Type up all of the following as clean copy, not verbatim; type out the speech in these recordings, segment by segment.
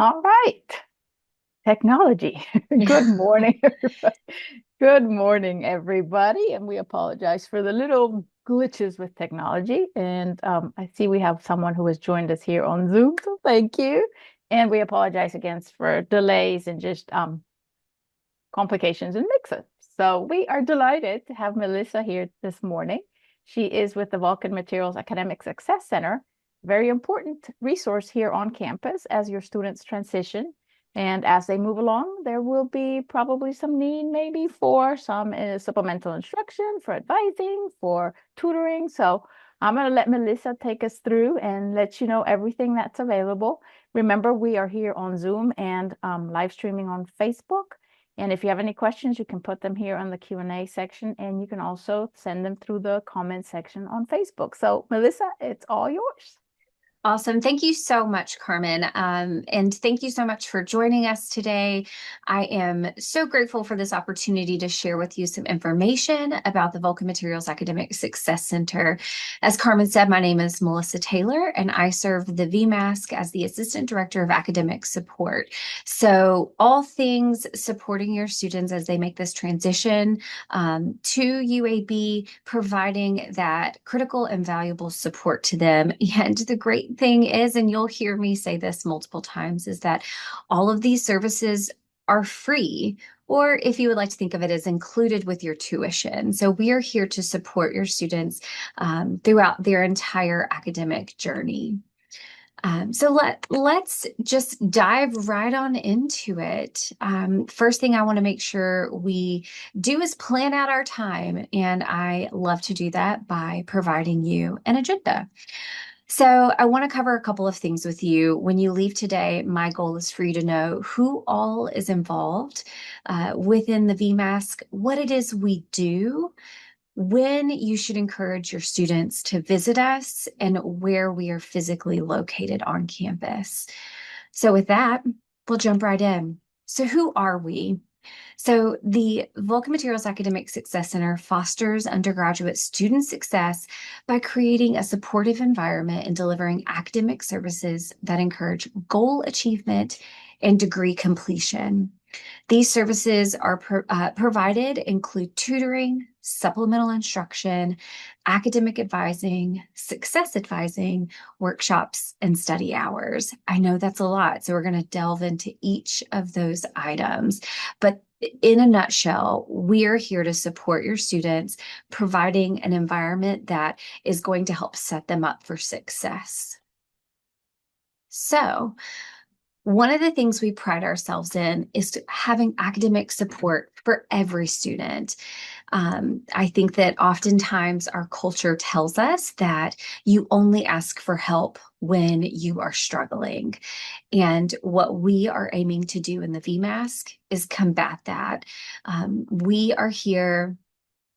All right. Technology. Good morning, everybody. Good morning, everybody. And we apologize for the little glitches with technology. And I see we have someone who has joined us here on Zoom, so thank you. And we apologize again for delays and just complications and mix-ups. So we are delighted to have Melissa here this morning. She is with the Vulcan Materials Academic Success Center, very important resource here on campus as your students transition. And as they move along, there will be probably some need maybe for some supplemental instruction, for advising, for tutoring. So I'm going to let Melissa take us through and let you know everything that's available. Remember, we are here on Zoom and live streaming on Facebook. And if you have any questions, you can put them here on the Q&A section, and you can also send them through the comment section on Facebook. So, Melissa, it's all yours. Awesome. Thank you so much, Carmen. And thank you so much for joining us today. I am so grateful for this opportunity to share with you some information about the Vulcan Materials Academic Success Center. As Carmen said, my name is Melissa Taylor, and I serve the VMASC as the Assistant Director of Academic Support. So all things supporting your students as they make this transition to UAB, providing that critical and valuable support to them. And the great thing is, and you'll hear me say this multiple times, is that all of these services are free, or if you would like to think of it as included with your tuition. So we are here to support your students throughout their entire academic journey. Let's just dive right on into it. First thing I want to make sure we do is plan out our time, and I love to do that by providing you an agenda. So I want to cover a couple of things with you. When you leave today, my goal is for you to know who all is involved within the VMASC, what it is we do, when you should encourage your students to visit us, and where we are physically located on campus. So with that, we'll jump right in. So who are we? So the Vulcan Materials Academic Success Center fosters undergraduate student success by creating a supportive environment and delivering academic services that encourage goal achievement and degree completion. These services are provided include tutoring, supplemental instruction, academic advising, success advising, workshops, and study hours. I know that's a lot, so we're going to delve into each of those items. But in a nutshell, we are here to support your students, providing an environment that is going to help set them up for success. So, one of the things we pride ourselves in is having academic support for every student. I think that oftentimes our culture tells us that you only ask for help when you are struggling. And what we are aiming to do in the VMASC is combat that. We are here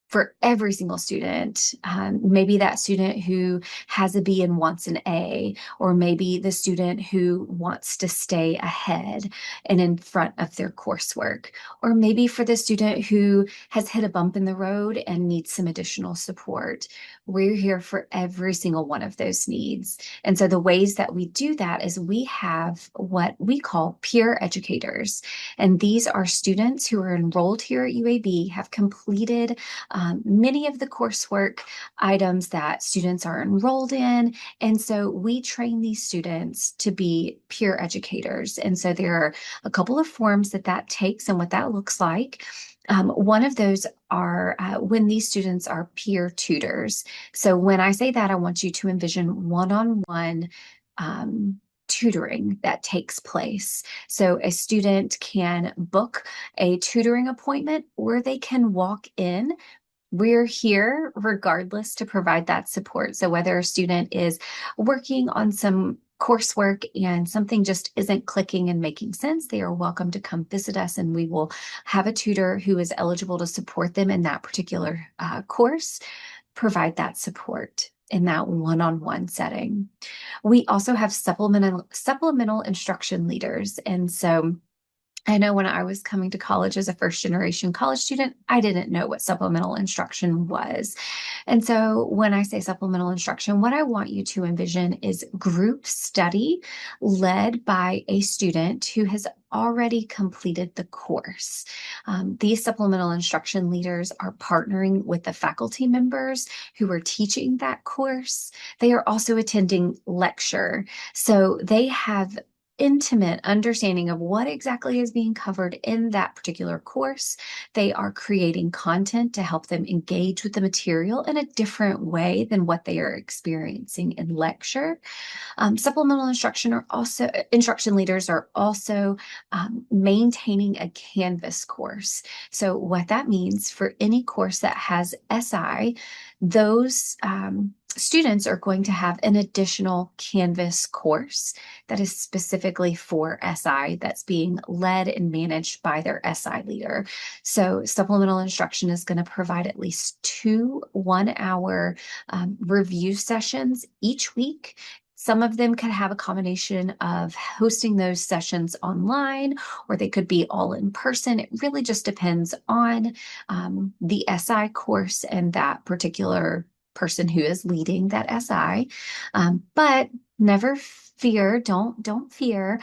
for every single student. Maybe that student who has a B and wants an A, or maybe the student who wants to stay ahead and in front of their coursework, or maybe for the student who has hit a bump in the road and needs some additional support. We're here for every single one of those needs. And so the ways that we do that is we have what we call peer educators. And these are students who are enrolled here at UAB, have completed many of the coursework items that students are enrolled in. And so we train these students to be peer educators. And so there are a couple of forms that takes and what that looks like. One of those are when these students are peer tutors. So when I say that, I want you to envision one-on-one tutoring that takes place. So a student can book a tutoring appointment, or they can walk in. We're here regardless to provide that support. So whether a student is working on some coursework and something just isn't clicking and making sense, they are welcome to come visit us, and we will have a tutor who is eligible to support them in that particular course, provide that support in that one-on-one setting. We also have supplemental instruction leaders. And so I know when I was coming to college as a first generation college student, I didn't know what supplemental instruction was. And so when I say supplemental instruction, what I want you to envision is group study led by a student who has already completed the course. These supplemental instruction leaders are partnering with the faculty members who are teaching that course. They are also attending lecture. So they have intimate understanding of what exactly is being covered in that particular course. They are creating content to help them engage with the material in a different way than what they are experiencing in lecture. Supplemental instruction leaders are also maintaining a Canvas course. So what that means for any course that has SI, those students are going to have an additional Canvas course that is specifically for SI that's being led and managed by their SI leader. So supplemental instruction is going to provide at least 2 1-hour review sessions each week. Some of them could have a combination of hosting those sessions online, or they could be all in person. It really just depends on the SI course and that particular person who is leading that SI. But never fear, don't fear.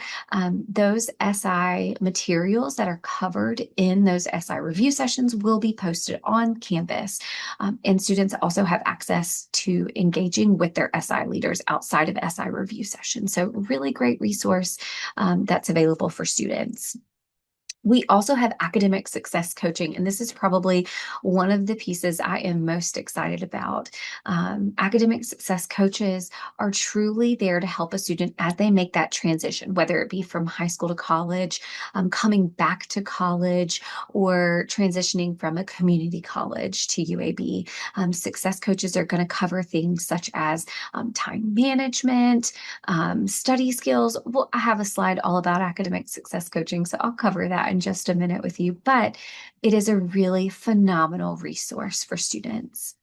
Those SI materials that are covered in those SI review sessions will be posted on Canvas. And students also have access to engaging with their SI leaders outside of SI review sessions. So really great resource that's available for students. We also have academic success coaching, and this is probably one of the pieces I am most excited about. Academic success coaches are truly there to help a student as they make that transition, whether it be from high school to college, coming back to college, or transitioning from a community college to UAB. Success coaches are going to cover things such as time management, study skills. Well, I have a slide all about academic success coaching, so I'll cover that in just a minute with you, but it is a really phenomenal resource for students.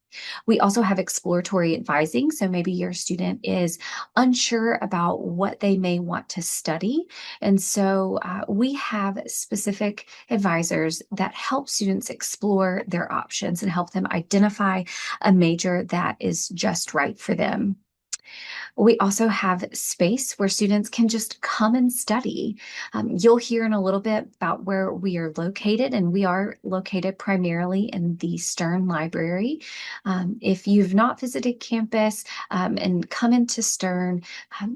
We also have exploratory advising. So maybe your student is unsure about what they may want to study. And so we have specific advisors that help students explore their options and help them identify a major that is just right for them. We also have space where students can just come and study. You'll hear in a little bit about where we are located, and we are located primarily in the Stern Library. If you've not visited campus and come into Stern,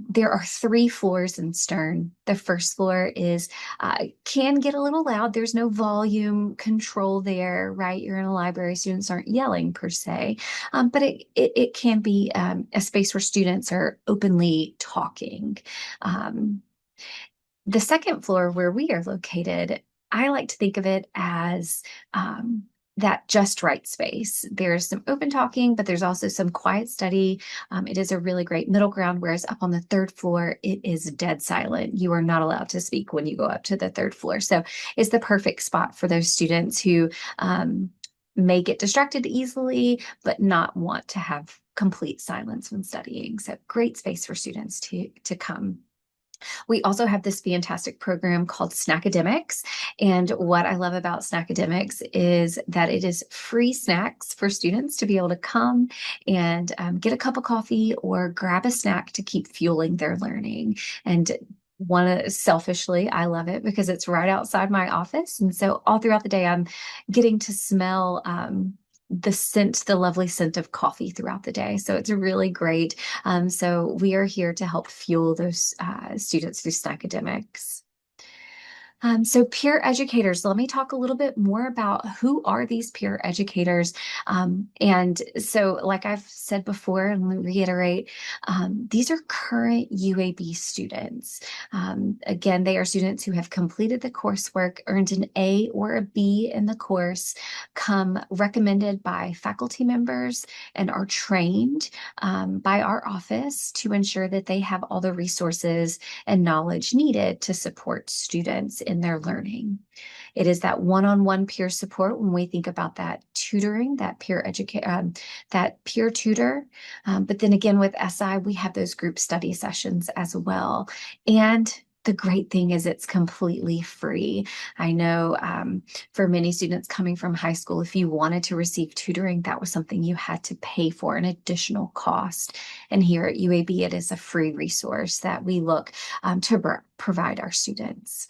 there are 3 floors in Stern. The first floor can get a little loud. There's no volume control there, right? You're in a library, students aren't yelling per se, but it can be a space where students are openly talking. Um, the second floor where we are located, I like to think of it as that just right space. There's some open talking, but there's also some quiet study. It is a really great middle ground, whereas up on the third floor, it is dead silent. You are not allowed to speak when you go up to the third floor. So it's the perfect spot for those students who may get distracted easily, but not want to have complete silence when studying. So great space for students to come. We also have this fantastic program called Snackademics. And what I love about Snackademics is that it is free snacks for students to be able to come and get a cup of coffee or grab a snack to keep fueling their learning. And selfishly, I love it because it's right outside my office. And so all throughout the day, I'm getting to smell the lovely scent of coffee throughout the day. So it's really great. So we are here to help fuel those students through academics. So peer educators, let me talk a little bit more about who are these peer educators. And so like I've said before, and let me reiterate, these are current UAB students. Again, they are students who have completed the coursework, earned an A or a B in the course, come recommended by faculty members, and are trained by our office to ensure that they have all the resources and knowledge needed to support students in their learning. It is that one-on-one peer support when we think about that tutoring, that peer tutor. But then again, with SI, we have those group study sessions as well. And The great thing is it's completely free. I know for many students coming from high school, if you wanted to receive tutoring, that was something you had to pay for, an additional cost. And here at UAB, it is a free resource that we look to provide our students.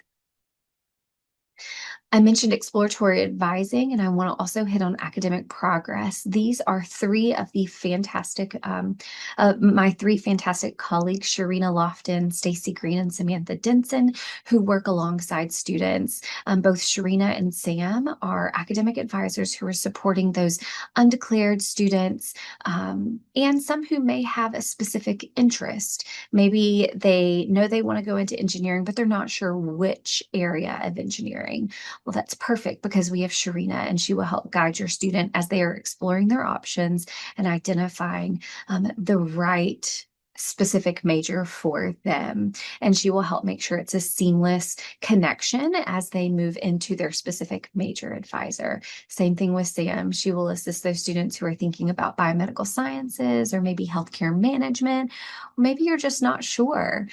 I mentioned exploratory advising, and I want to also hit on academic progress. These are my three fantastic colleagues, Sharina Lofton, Stacy Green, and Samantha Denson, who work alongside students. Both Sharina and Sam are academic advisors who are supporting those undeclared students, and some who may have a specific interest. Maybe they know they want to go into engineering, but they're not sure which area of engineering. Well, that's perfect because we have Sharina and she will help guide your student as they are exploring their options and identifying the right specific major for them. And she will help make sure it's a seamless connection as they move into their specific major advisor. Same thing with Sam. She will assist those students who are thinking about biomedical sciences or maybe healthcare management. Maybe you're just not sure.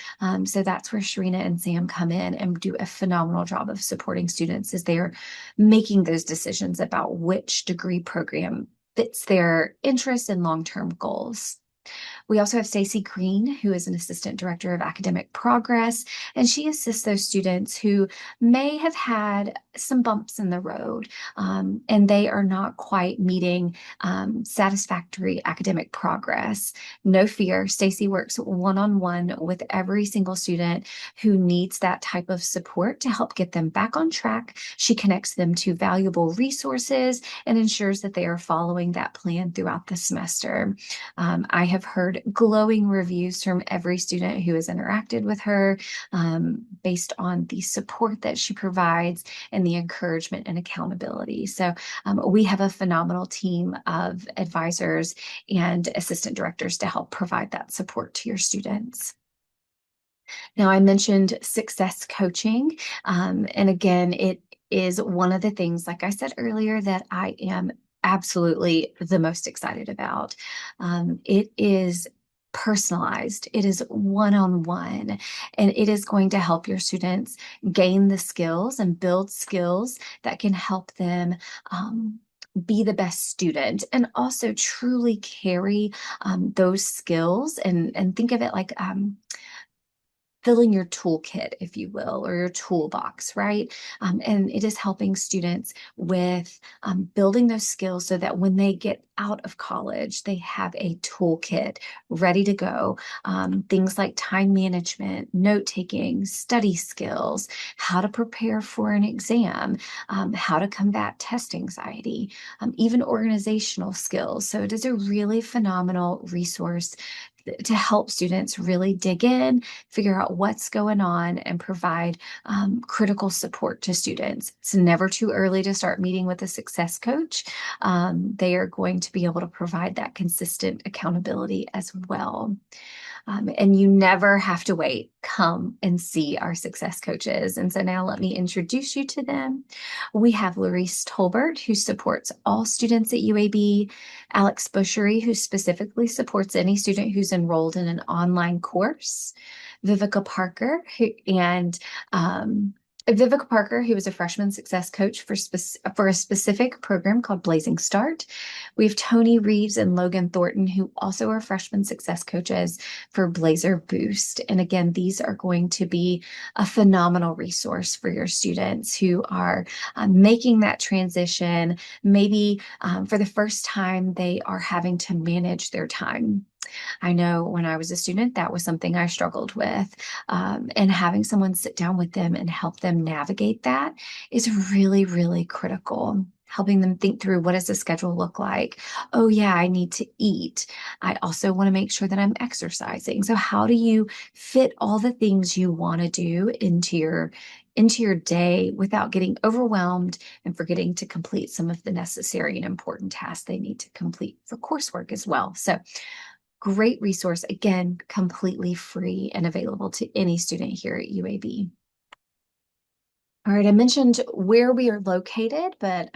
So that's where Sharina and Sam come in and do a phenomenal job of supporting students as they are making those decisions about which degree program fits their interests and long-term goals. We also have Stacy Green, who is an assistant director of academic progress, and she assists those students who may have had some bumps in the road, and they are not quite meeting satisfactory academic progress. No fear, Stacy works one-on-one with every single student who needs that type of support to help get them back on track. She connects them to valuable resources and ensures that they are following that plan throughout the semester. I have heard glowing reviews from every student who has interacted with her based on the support that she provides and the encouragement and accountability. So we have a phenomenal team of advisors and assistant directors to help provide that support to your students. Now, I mentioned success coaching, and again, it is one of the things, like I said earlier, that I am absolutely the most excited about. It is personalized, it is one-on-one, and it is going to help your students gain the skills and build skills that can help them be the best student and also truly carry those skills and think of it like filling your toolkit, if you will, or your toolbox, right? And it is helping students with building those skills so that when they get out of college, they have a toolkit ready to go. Things like time management, note taking, study skills, how to prepare for an exam, how to combat test anxiety, even organizational skills. So it is a really phenomenal resource to help students really dig in, figure out what's going on, and provide critical support to students. It's never too early to start meeting with a success coach. They are going to be able to provide that consistent accountability as well. And you never have to wait. Come and see our success coaches. And so now let me introduce you to them. We have Larice Tolbert, who supports all students at UAB, Alex Bushery, who specifically supports any student who's enrolled in an online course, Vivica Parker, Vivica Parker, who is a freshman success coach for a specific program called Blazing Start. We have Tony Reeves and Logan Thornton, who also are freshman success coaches for Blazer Boost. And again, these are going to be a phenomenal resource for your students who are making that transition. Maybe for the first time, they are having to manage their time. I know when I was a student, that was something I struggled with. And having someone sit down with them and help them navigate that is really, really critical. Helping them think through, what does the schedule look like? Oh yeah, I need to eat. I also want to make sure that I'm exercising. So how do you fit all the things you want to do into your day without getting overwhelmed and forgetting to complete some of the necessary and important tasks they need to complete for coursework as well? So great resource, again, completely free and available to any student here at UAB. All right, I mentioned where we are located, but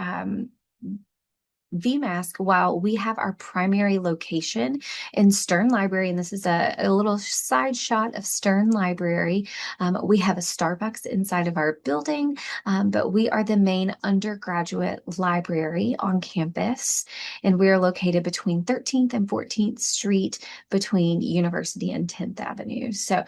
VMASC, while we have our primary location in Stern Library, and this is a little side shot of Stern Library, we have a Starbucks inside of our building, but we are the main undergraduate library on campus, and we are located between 13th and 14th Street between University and 10th Avenue. So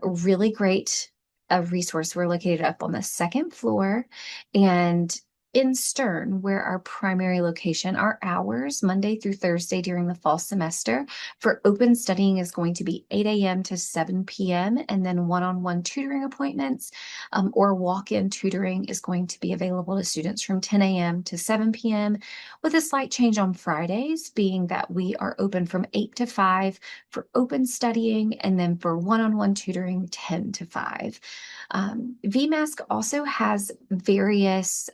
really great a resource. We're located up on the second floor, and in Stern, where our primary location, our hours, Monday through Thursday during the fall semester for open studying is going to be 8 a.m. to 7 p.m. And then one-on-one tutoring appointments or walk-in tutoring is going to be available to students from 10 a.m. to 7 p.m. with a slight change on Fridays, being that we are open from 8 to 5 for open studying and then for one-on-one tutoring 10 to 5. VMASC also has various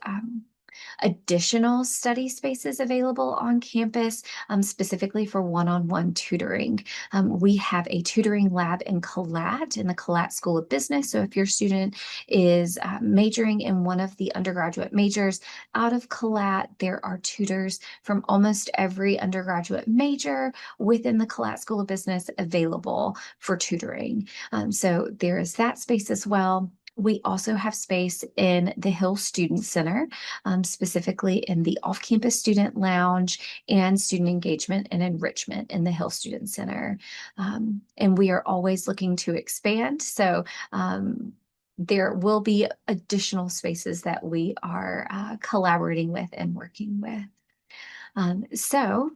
additional study spaces available on campus, specifically for one-on-one tutoring. We have a tutoring lab in Collat, in the Collat School of Business. So if your student is majoring in one of the undergraduate majors out of Collat, there are tutors from almost every undergraduate major within the Collat School of Business available for tutoring. So there is that space as well. We also have space in the Hill Student Center, specifically in the off-campus student lounge and student engagement and enrichment in the Hill Student Center. And we are always looking to expand. So there will be additional spaces that we are collaborating with and working with. So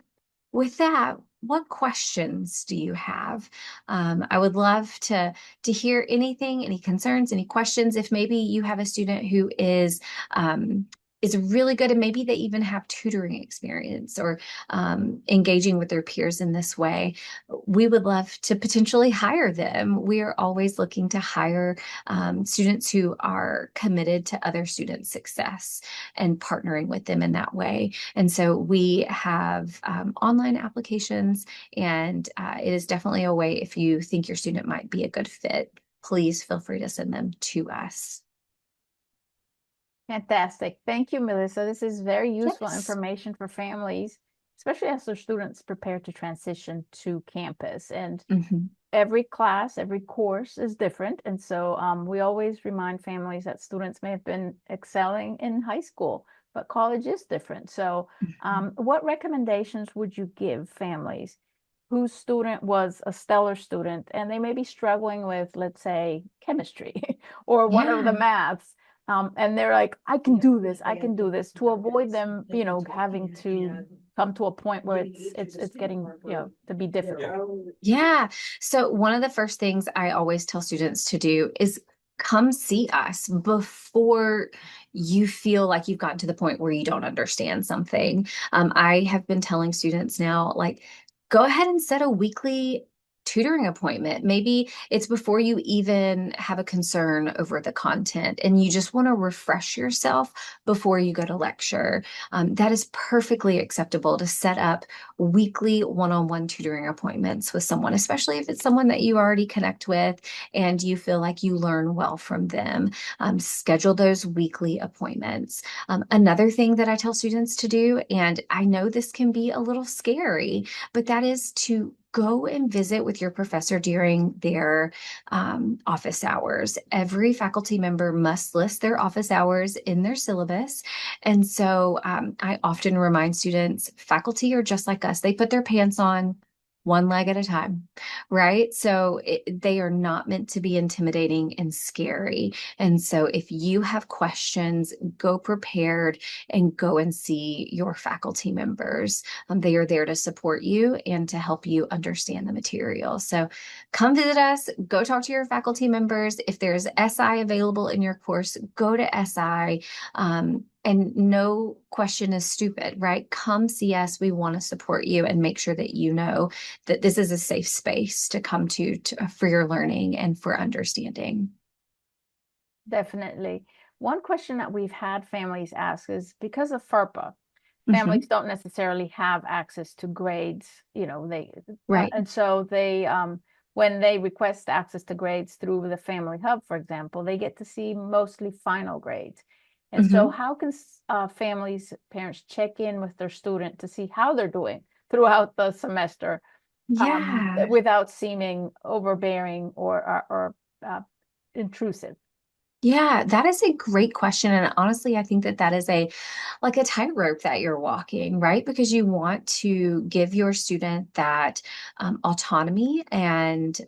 with that, what questions do you have? I would love to hear anything, any concerns, any questions. If maybe you have a student who is really good and maybe they even have tutoring experience or engaging with their peers in this way, we would love to potentially hire them. We are always looking to hire students who are committed to other students' success and partnering with them in that way. And so we have online applications, and it is definitely a way if you think your student might be a good fit, please feel free to send them to us. Fantastic. Thank you, Melissa. This is very useful Yes. information for families, especially as their students prepare to transition to campus. And Mhm. every class, every course is different. And so we always remind families that students may have been excelling in high school, but college is different. So what recommendations would you give families whose student was a stellar student and they may be struggling with, let's say, chemistry or one of the Yeah. maths? And they're like, I can do this, I can do this, to avoid them, having to come to a point where it's getting, to be difficult. Yeah. So one of the first things I always tell students to do is come see us before you feel like you've gotten to the point where you don't understand something. I have been telling students now, like, go ahead and set a weekly tutoring appointment. Maybe it's before you even have a concern over the content and you just want to refresh yourself before you go to lecture. That is perfectly acceptable to set up weekly one-on-one tutoring appointments with someone, especially if it's someone that you already connect with and you feel like you learn well from them. Schedule those weekly appointments. Another thing that I tell students to do, and I know this can be a little scary, but that is to go and visit with your professor during their office hours. Every faculty member must list their office hours in their syllabus. And so I often remind students, faculty are just like us. They put their pants on one leg at a time, right? So they are not meant to be intimidating and scary. And so if you have questions, go prepared and go and see your faculty members. They are there to support you and to help you understand the material. So come visit us, go talk to your faculty members. If there's SI available in your course, go to SI. And no question is stupid, right? Come see us. We want to support you and make sure that you know that this is a safe space to come to for your learning and for understanding. Definitely. One question that we've had families ask is, because of FERPA, Mhm. families don't necessarily have access to grades, Right. and so when they request access to grades through the Family Hub, for example, they get to see mostly final grades. And so Mhm. how can families, parents check in with their student to see how they're doing throughout the semester, Yeah. without seeming overbearing or intrusive? Yeah, that is a great question. And honestly, I think that that is a like a tightrope that you're walking, right? Because you want to give your student that autonomy and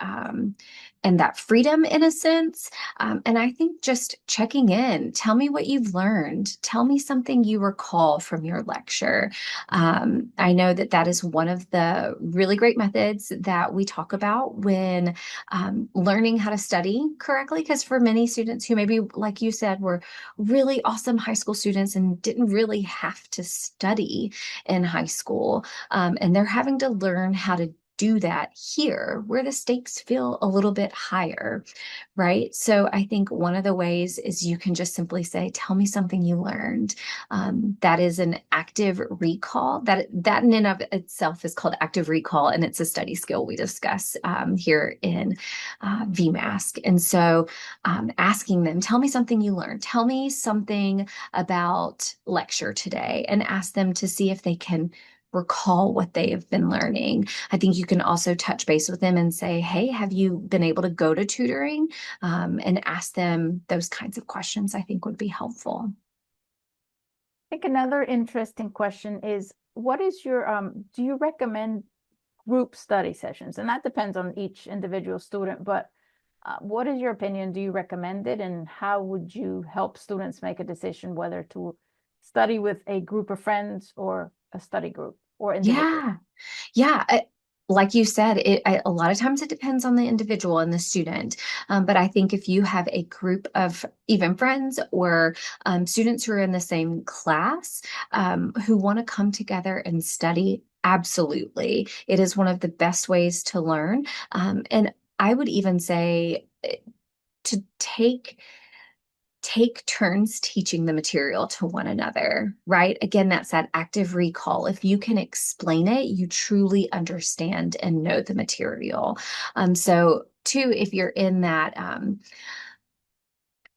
that freedom in a sense. And I think just checking in, tell me what you've learned. Tell me something you recall from your lecture. I know that that is one of the really great methods that we talk about when learning how to study correctly. Because for many students who maybe, like you said, were really awesome high school students and didn't really have to study in high school. And they're having to learn how to do that here where the stakes feel a little bit higher, right? So I think one of the ways is you can just simply say, tell me something you learned. That is an active recall. That in and of itself is called active recall, and it's a study skill we discuss here in VMASC. And so asking them, tell me something you learned. Tell me something about lecture today, and ask them to see if they can recall what they have been learning. I think you can also touch base with them and say, hey, have you been able to go to tutoring? And ask them those kinds of questions, I think would be helpful. I think another interesting question is, what is your do you recommend group study sessions? And that depends on each individual student, but what is your opinion? Do you recommend it? And how would you help students make a decision whether to study with a group of friends or a study group or individually? Yeah. Yeah. Like you said, a lot of times it depends on the individual and the student. But I think if you have a group of even friends or students who are in the same class who want to come together and study, absolutely. It is one of the best ways to learn. And I would even say to take turns teaching the material to one another, right? Again, that's that active recall. If you can explain it, you truly understand and know the material. So, two, if you're in that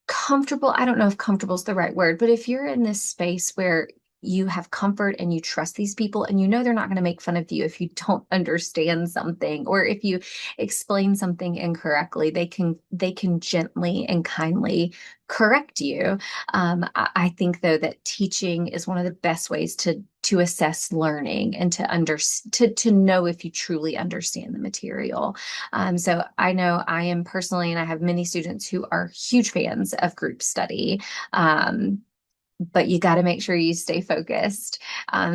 comfortable, I don't know if comfortable is the right word, but if you're in this space where you have comfort and you trust these people and you know they're not going to make fun of you if you don't understand something, or if you explain something incorrectly, they can gently and kindly correct you. I think though that teaching is one of the best ways to assess learning and to know if you truly understand the material. So I know I am personally, and I have many students who are huge fans of group study. But you got to make sure you stay focused.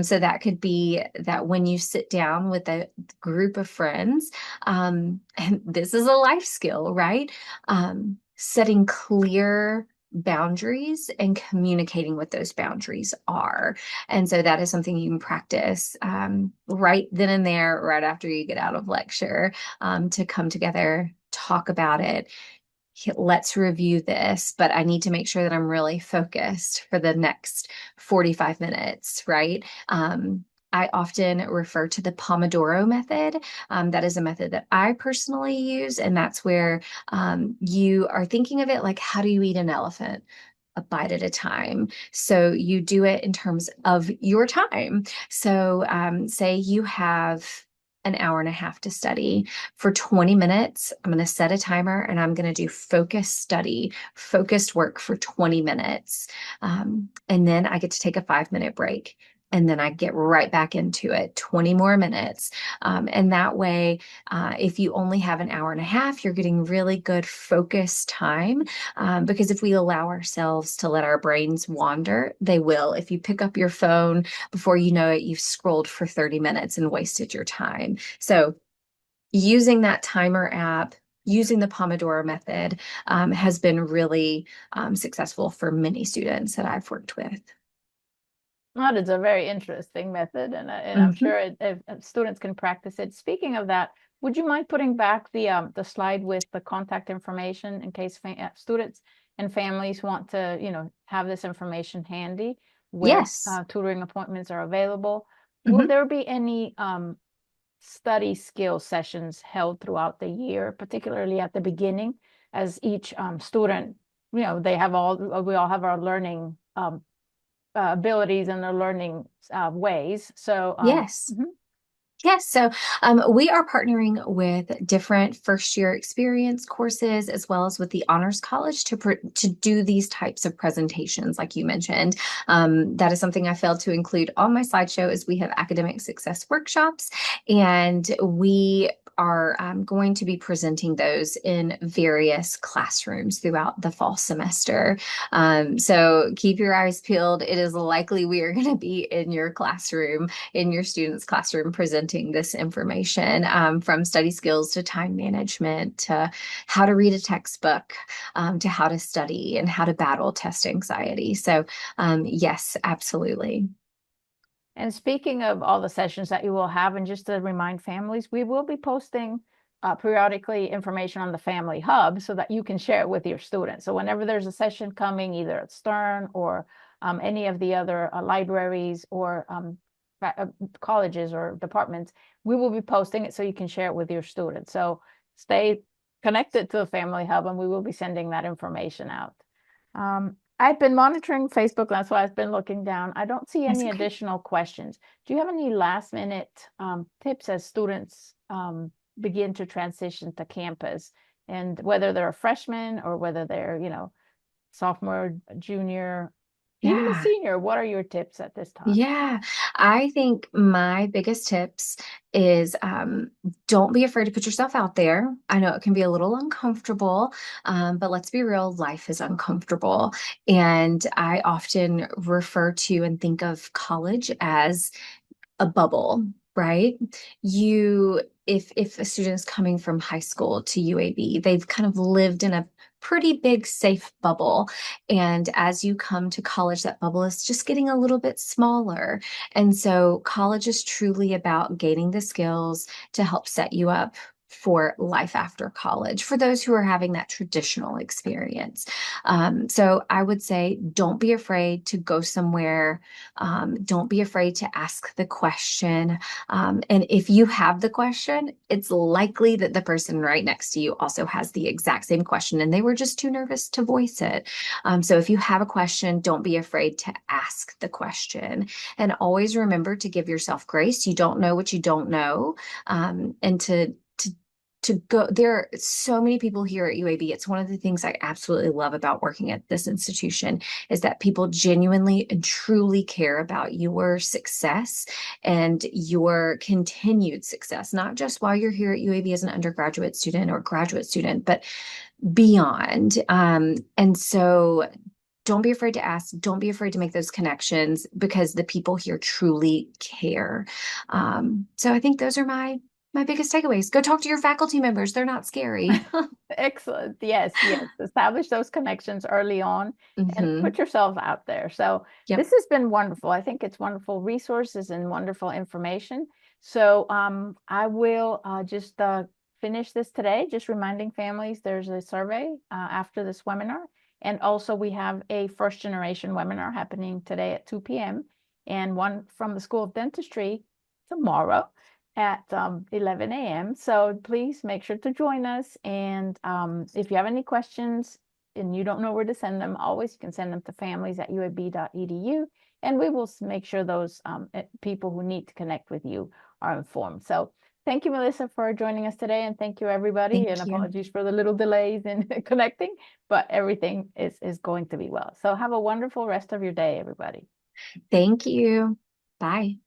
So that could be that when you sit down with a group of friends, and this is a life skill, right? Setting clear boundaries and communicating what those boundaries are. And so that is something you can practice right then and there, right after you get out of lecture, to come together, talk about it. Let's review this, but I need to make sure that I'm really focused for the next 45 minutes, right? I often refer to the Pomodoro method. That is a method that I personally use, and that's where you are thinking of it like, how do you eat an elephant? A bite at a time. So you do it in terms of your time. So say you have an hour and a half to study. For 20 minutes, I'm going to set a timer and I'm going to do focused study, focused work for 20 minutes. And then I get to take a 5 minute break. And then I get right back into it, 20 more minutes. And that way, if you only have an hour and a half, you're getting really good focused time. Because if we allow ourselves to let our brains wander, they will. If you pick up your phone, before you know it, you've scrolled for 30 minutes and wasted your time. So using that timer app, using the Pomodoro method has been really successful for many students that I've worked with. That is a very interesting method, and I'm Mhm. sure if students can practice it. Speaking of that, would you mind putting back the slide with the contact information in case students and families want to, have this information handy where Yes. tutoring appointments are available? Will Mhm. there be any study skill sessions held throughout the year, particularly at the beginning, as each student they have we all have our learning abilities and their learning ways. So, Yes. mhm. Yes, so we are partnering with different first year experience courses as well as with the Honors College to do these types of presentations, like you mentioned. That is something I failed to include on my slideshow. Is we have academic success workshops, and we are going to be presenting those in various classrooms throughout the fall semester. So keep your eyes peeled. It is likely we are going to be in your classroom, in your students' classroom, presenting this information, from study skills to time management to how to read a textbook, to how to study and how to battle test anxiety. So, yes, absolutely. And speaking of all the sessions that you will have, and just to remind families, we will be posting periodically information on the Family Hub so that you can share it with your students. So whenever there's a session coming, either at Stern or any of the other libraries or colleges or departments, we will be posting it so you can share it with your students. So stay connected to the Family Hub, and we will be sending that information out. I've been monitoring Facebook. That's why I've been looking down. I don't see That's any okay. additional questions. Do you have any last minute tips as students begin to transition to campus, and whether they're a freshman or whether they're, sophomore, junior, even a Yeah. senior? What are your tips at this time? Yeah, I think my biggest tips is don't be afraid to put yourself out there. I know it can be a little uncomfortable, but let's be real, life is uncomfortable. And I often refer to and think of college as a bubble, right? If a student is coming from high school to UAB, they've kind of lived in a pretty big safe bubble. And as you come to college, that bubble is just getting a little bit smaller. And so college is truly about gaining the skills to help set you up for life after college, for those who are having that traditional experience. So I would say don't be afraid to go somewhere, don't be afraid to ask the question. And if you have the question, it's likely that the person right next to you also has the exact same question and they were just too nervous to voice it. So if you have a question, don't be afraid to ask the question. And always remember to give yourself grace. You don't know what you don't know. And to go, there are so many people here at UAB. It's one of the things I absolutely love about working at this institution is that people genuinely and truly care about your success and your continued success, not just while you're here at UAB as an undergraduate student or graduate student, but beyond. And so don't be afraid to ask. Don't be afraid to make those connections because the people here truly care. So I think those are my biggest takeaways. Go talk to your faculty members. They're not scary. Excellent. Yes, yes. Establish those connections early on and Hmm. put yourself out there. So Yep. this has been wonderful. I think it's wonderful resources and wonderful information. So I will just finish this today, just reminding families there's a survey after this webinar. And also we have a first generation webinar happening today at 2 p.m. and one from the School of Dentistry tomorrow at 11 a.m. So please make sure to join us. And if you have any questions and you don't know where to send them, always you can send them to families@uab.edu. And we will make sure those people who need to connect with you are informed. So thank you, Melissa, for joining us today. And thank you, everybody. And Thank you. apologies for the little delays in connecting, but everything is going to be well. So have a wonderful rest of your day, everybody. Thank you. Bye.